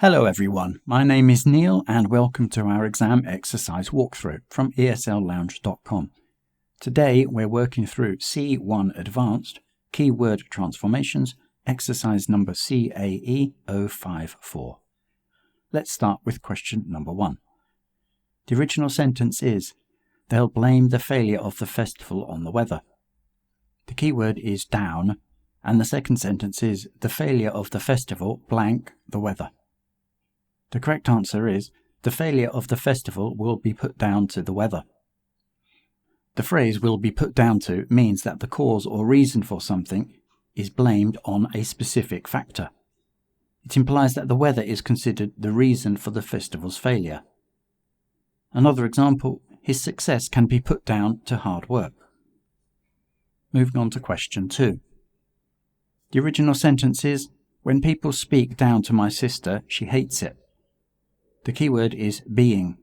Hello everyone, my name is Neil and welcome to our exam exercise walkthrough from esl-lounge.com. Today we're working through C1 Advanced, Keyword Transformations, exercise number CAE054. Let's start with question number 1. The original sentence is, they'll blame the failure of the festival on the weather. The keyword is down, and the second sentence is, the failure of the festival blank the weather. The correct answer is, the failure of the festival will be put down to the weather. The phrase will be put down to means that the cause or reason for something is blamed on a specific factor. It implies that the weather is considered the reason for the festival's failure. Another example, his success can be put down to hard work. Moving on to question 2. The original sentence is, when people speak down to my sister, she hates it. The keyword is being.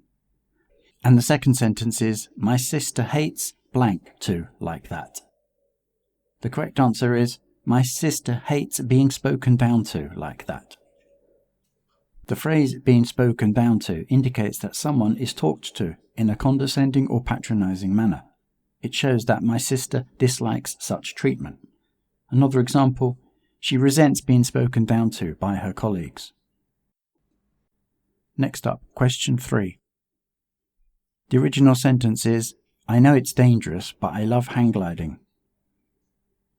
And the second sentence is, my sister hates blank to like that. The correct answer is, my sister hates being spoken down to like that. The phrase being spoken down to indicates that someone is talked to in a condescending or patronizing manner. It shows that my sister dislikes such treatment. Another example, she resents being spoken down to by her colleagues. Next up, question 3. The original sentence is, I know it's dangerous, but I love hang gliding.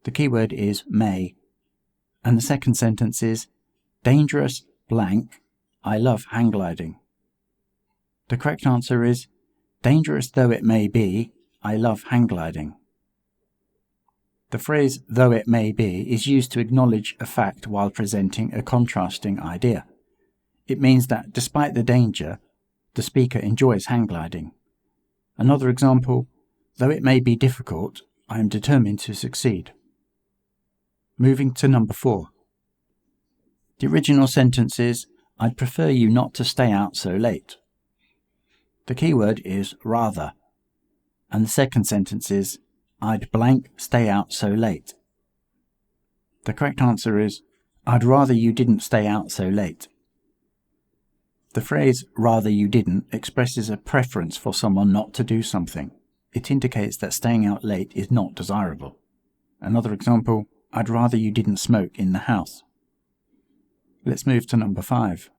The keyword is may. And the second sentence is, dangerous blank, I love hang gliding. The correct answer is, dangerous though it may be, I love hang gliding. The phrase though it may be is used to acknowledge a fact while presenting a contrasting idea. It means that despite the danger, the speaker enjoys hang gliding. Another example, though it may be difficult, I am determined to succeed. Moving to number 4. The original sentence is, I'd prefer you not to stay out so late. The keyword is rather. And the second sentence is, I'd blank stay out so late. The correct answer is, I'd rather you didn't stay out so late. The phrase, rather you didn't, expresses a preference for someone not to do something. It indicates that staying out late is not desirable. Another example, I'd rather you didn't smoke in the house. Let's move to number 5.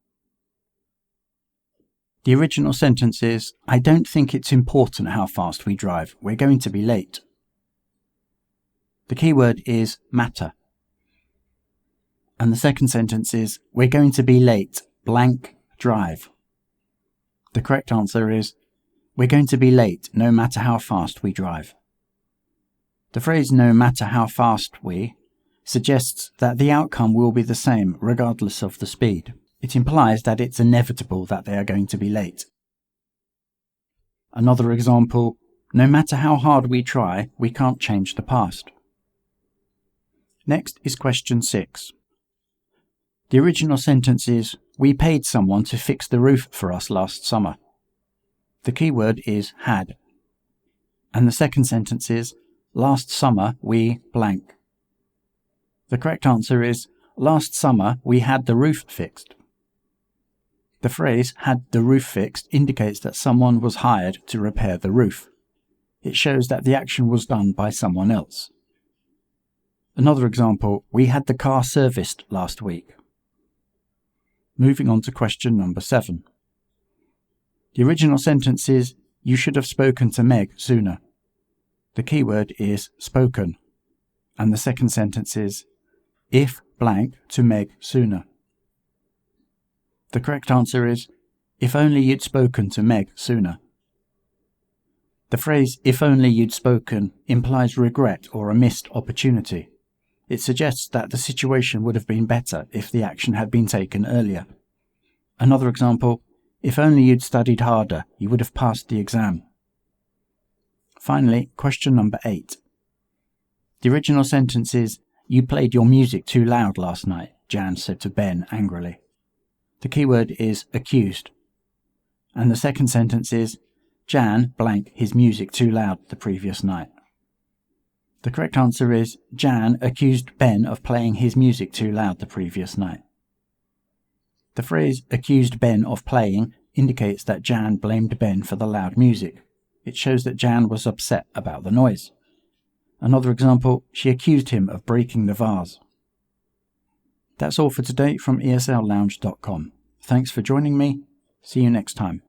The original sentence is, I don't think it's important how fast we drive. We're going to be late. The keyword is matter. And the second sentence is, we're going to be late, blank, drive. The correct answer is, we're going to be late no matter how fast we drive. The phrase no matter how fast we suggests that the outcome will be the same regardless of the speed. It implies that it's inevitable that they are going to be late. Another example, no matter how hard we try, we can't change the past. Next is question 6. The original sentence is, we paid someone to fix the roof for us last summer. The keyword is had. And the second sentence is, last summer we blank. The correct answer is, last summer we had the roof fixed. The phrase had the roof fixed indicates that someone was hired to repair the roof. It shows that the action was done by someone else. Another example, we had the car serviced last week. Moving on to question number 7. The original sentence is, you should have spoken to Meg sooner. The keyword is spoken. And the second sentence is, if blank to Meg sooner. The correct answer is, if only you'd spoken to Meg sooner. The phrase, if only you'd spoken, implies regret or a missed opportunity. It suggests that the situation would have been better if the action had been taken earlier. Another example, if only you'd studied harder, you would have passed the exam. Finally, question number 8. The original sentence is, you played your music too loud last night, Jan said to Ben angrily. The keyword is accused. And the second sentence is, Jan blank his music too loud the previous night. The correct answer is, Jan accused Ben of playing his music too loud the previous night. The phrase accused Ben of playing indicates that Jan blamed Ben for the loud music. It shows that Jan was upset about the noise. Another example, she accused him of breaking the vase. That's all for today from esl-lounge.com. Thanks for joining me. See you next time.